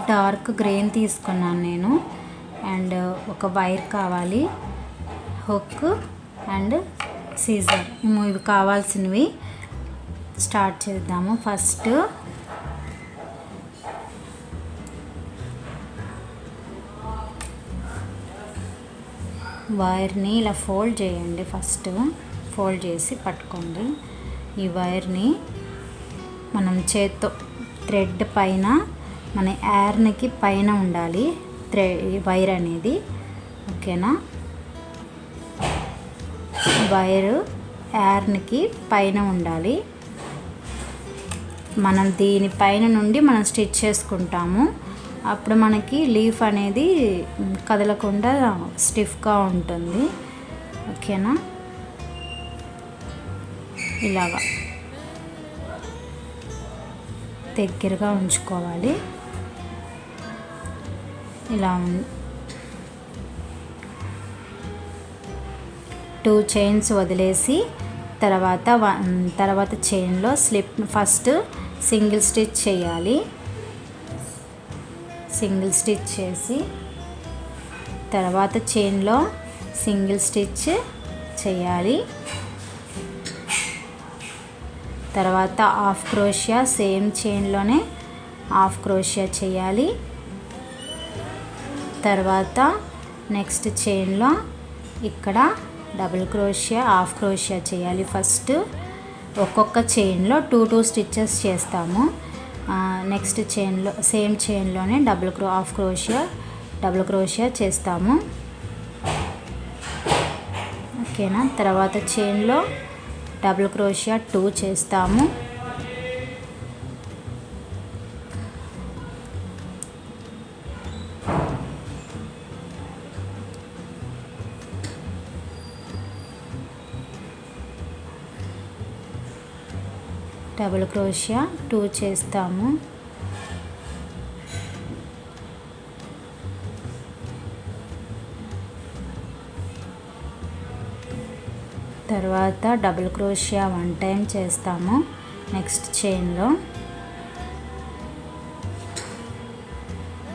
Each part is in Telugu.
డార్క్ గ్రీన్ తీసుకున్నాను నేను. అండ్ ఒక వైర్ కావాలి, హుక్ అండ్ సీజర్. ఇవి కావాల్సినవి. స్టార్ట్ చేద్దాము. ఫస్ట్ వైర్ని ఇలా ఫోల్డ్ చేయండి. ఫస్ట్ ఫోల్డ్ చేసి పట్టుకోండి. ఈ వైర్ని మనం చేత్తో థ్రెడ్ పైన, మన యార్న్కి పైన ఉండాలి వైర్ అనేది. ఓకేనా? వైర్ యార్న్కి పైన ఉండాలి. మనం దీనిపైన నుండి మనం స్టిచ్ చేసుకుంటాము. అప్పుడు మనకి లీఫ్ అనేది కదలకుండా స్టిఫ్గా ఉంటుంది. ఓకేనా? ఇలాగా దగ్గరగా ఉంచుకోవాలి. ఇలా 2 చైన్స్ వదిలేసి తర్వాత చైన్లో ఫస్ట్ సింగిల్ స్టిచ్ చేయాలి. సింగిల్ స్టిచ్ చేసి తర్వాత చైన్లో సింగిల్ స్టిచ్ చేయాలి. తర్వాత హాఫ్ క్రోషియా సేమ్ చైన్లోనే హాఫ్ క్రోషియా చేయాలి. తర్వాత నెక్స్ట్ చైన్లో ఇక్కడ డబుల్ క్రోషియా, హాఫ్ క్రోషియా చేయాలి. ఫస్ట్ ఒక్కొక్క చైన్లో 2 స్టిచ్చెస్ చేస్తాము. నెక్స్ట్ చైన్లో సేమ్ చైన్లోనే హాఫ్ క్రోషియా, డబుల్ క్రోషియా చేస్తాము. ఓకేనా? తర్వాత చైన్లో డబుల్ క్రోషియా 2 చేస్తాము. డబుల్ క్రోషియా 2 చేస్తాము. తర్వాత డబుల్ క్రోషియా 1 టైం చేస్తాము నెక్స్ట్ చైన్లో.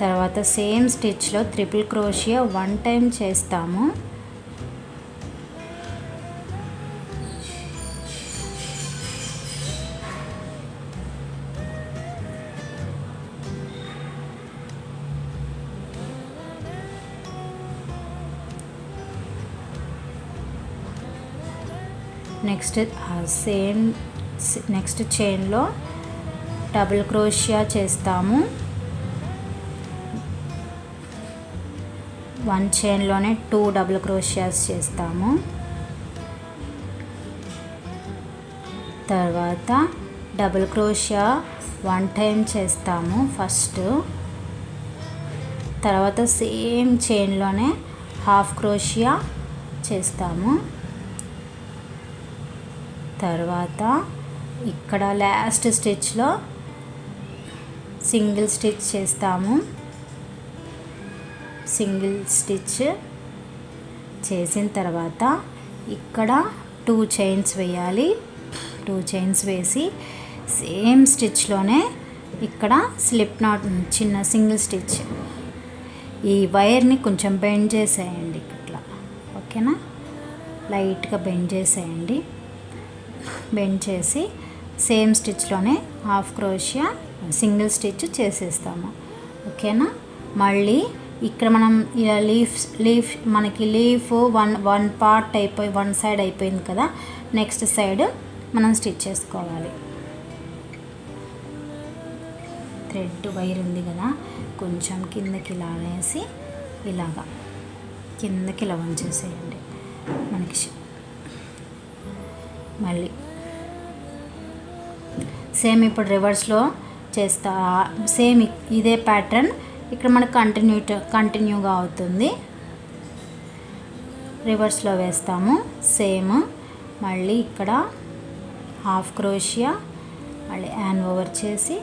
తర్వాత సేమ్ స్టిచ్లో ట్రిపుల్ క్రోషియా 1 టైం చేస్తాము. నెక్స్ట్ చైన్లో డబుల్ క్రోషియా చేస్తాము. 1 చైన్లోనే 2 డబుల్ క్రోషియాస్ చేస్తాము. తర్వాత డబుల్ క్రోషియా 1 టైం చేస్తాము ఫస్ట్. తర్వాత సేమ్ చైన్లోనే హాఫ్ క్రోషియా చేస్తాము. తర్వాత ఇక్కడ లాస్ట్ స్టిచ్లో సింగిల్ స్టిచ్ చేస్తాము. సింగిల్ స్టిచ్ చేసిన తర్వాత ఇక్కడ 2 చైన్స్ వేయాలి. 2 చైన్స్ వేసి సేమ్ స్టిచ్లోనే ఇక్కడ స్లిప్ నాట్ చిన్న సింగిల్ స్టిచ్. ఈ వైర్ని కొంచెం బెండ్ చేసేయండి ఇట్లా. ఓకేనా? లైట్గా బెండ్ చేసేయండి. బెండ్ చేసి సేమ్ స్టిచ్లోనే హాఫ్ క్రోషియా సింగిల్ స్టిచ్ చేసేస్తాము. ఓకేనా? మళ్ళీ ఇక్కడ మనం ఇలా మనకి లీఫ్ వన్ పార్ట్ అయిపోయి 1 సైడ్ అయిపోయింది కదా. నెక్స్ట్ సైడ్ మనం స్టిచ్ చేసుకోవాలి. థ్రెడ్ వైర్ ఉంది కదా, కొంచెం కిందకి ఇలా వేసి ఇలాగా కిందకి ఇలా వంచేసేయండి. మనకి మళ్ళీ సేమ్ ఇప్పుడు రివర్స్లో చేస్తా. సేమ్ ఇదే ప్యాటర్న్ ఇక్కడ మనకు కంటిన్యూగా అవుతుంది. రివర్స్లో వేస్తాము సేమ్. మళ్ళీ ఇక్కడ హాఫ్ క్రోషియా, మళ్ళీ హ్యాండ్ ఓవర్ చేసి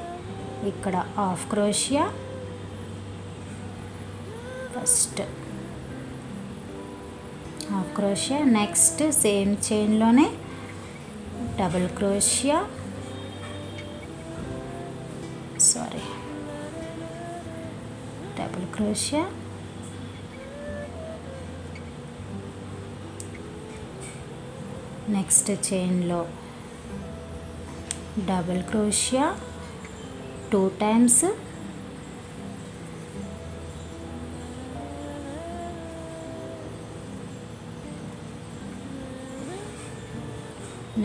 ఇక్కడ half crochet first half crochet. Next same చైన్లోనే double crochet, double crochet, next చైన్లో డబుల్ క్రోషియా 2 టైమ్స్,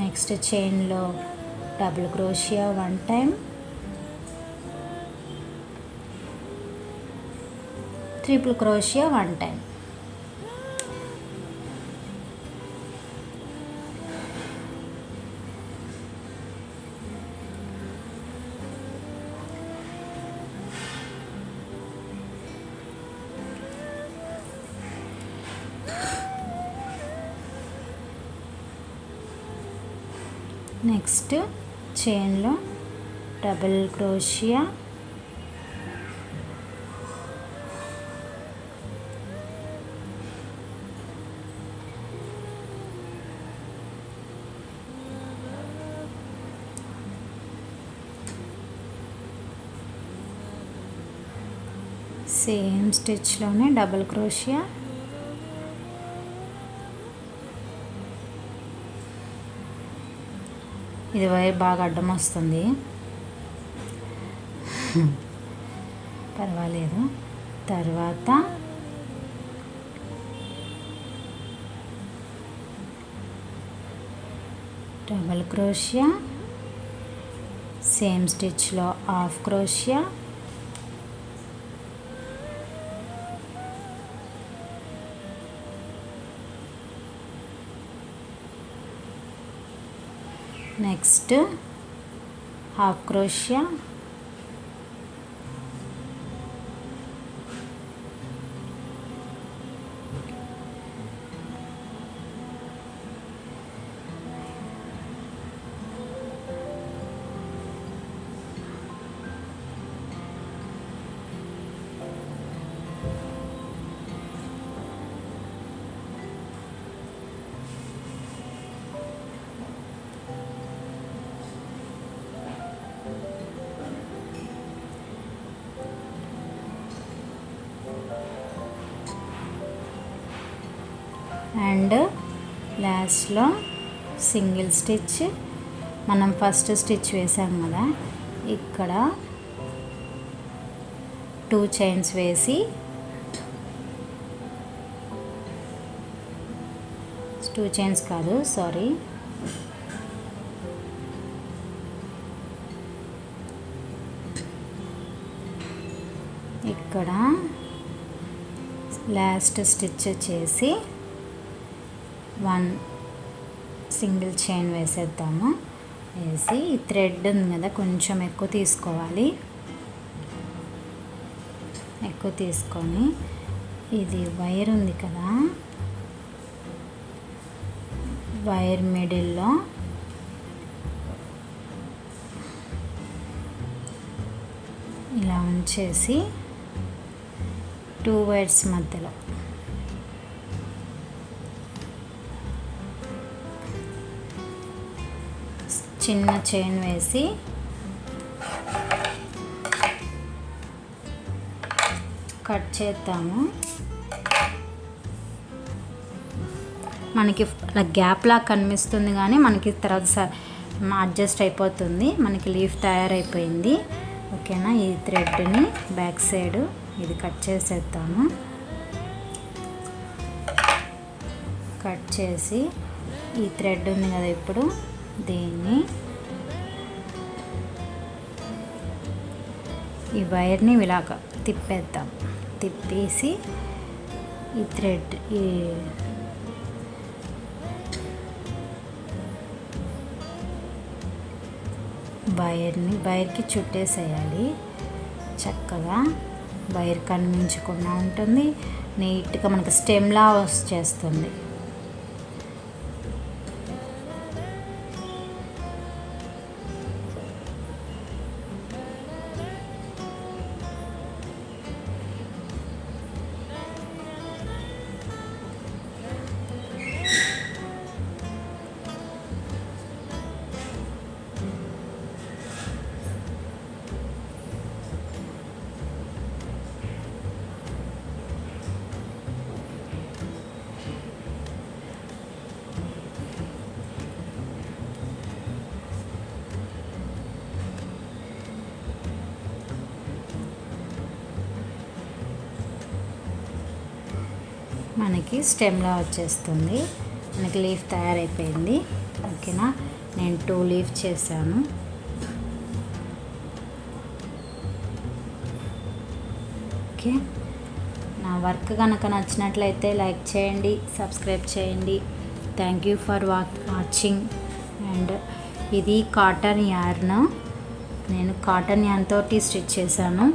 నెక్స్ట్ చైన్లో double crochet 1 time, triple crochet 1 time. Next చైన్లో డబుల్ క్రోషియా, సేమ్ స్టిచ్లోనే డబుల్ క్రోషియా, ఇది వైర్ బాగా అడ్డం వస్తుంది, పర్వాలేదు. తర్వాత డబుల్ క్రోషియా, సేమ్ స్టిచ్లో half crochet, next half crochet, and లాస్ట్లో సింగిల్ స్టిచ్. మనం ఫస్ట్ స్టిచ్ వేసాం కదా, ఇక్కడ 2 చైన్స్ వేసి 2 చైన్స్ కాదు సారీ, ఇక్కడ లాస్ట్ స్టిచ్ చేసి 1 సింగిల్ చైన్ వేసేద్దాము. వేసి ఈ థ్రెడ్ ఉంది కదా కొంచెం ఎక్కువ తీసుకోవాలి, ఎక్కువ తీసుకొని ఇది వైర్ ఉంది కదా, వైర్ మిడిల్లో ఇలా ఉంచేసి 2 వైర్స్ మధ్యలో చిన్న చైన్ వేసి కట్ చేద్దాము. మనకి అలా గ్యాప్ లా కనిపిస్తుంది కానీ మనకి తర్వాత అడ్జస్ట్ అయిపోతుంది. మనకి లీఫ్ తయారైపోయింది. ఓకేనా, ఈ థ్రెడ్ని బ్యాక్ సైడ్ ఇది కట్ చేసేద్దాము. కట్ చేసి ఈ థ్రెడ్ ఉంది కదా, ఇప్పుడు దీన్ని ఈ వైర్ని ఇలాగ తిప్పేద్దాం. తిప్పేసి ఈ థ్రెడ్ ఈ వైర్కి చుట్టేసేయాలి. చక్కగా వైర్ కనిపించకుండా ఉంటుంది, నీట్గా మనకి స్టెమ్లా వచ్చేస్తుంది. మనకి స్టెమ్లా వచ్చేస్తుంది. మనకి లీఫ్ తయారైపోయింది. ఓకేనా, నేను 2 లీఫ్ చేశాను. ఓకే, నా వర్క్ కనుక నచ్చినట్లయితే లైక్ చేయండి, సబ్స్క్రైబ్ చేయండి. Thank you for watching. And ఇది కాటన్ యార్న్, నేను కాటన్ యార్న్ తోటి స్టిచ్ చేశాను.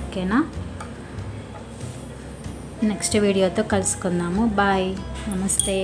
ఓకేనా, నెక్స్ట్ వీడియోతో కలుసుకుందాము. బాయ్, నమస్తే.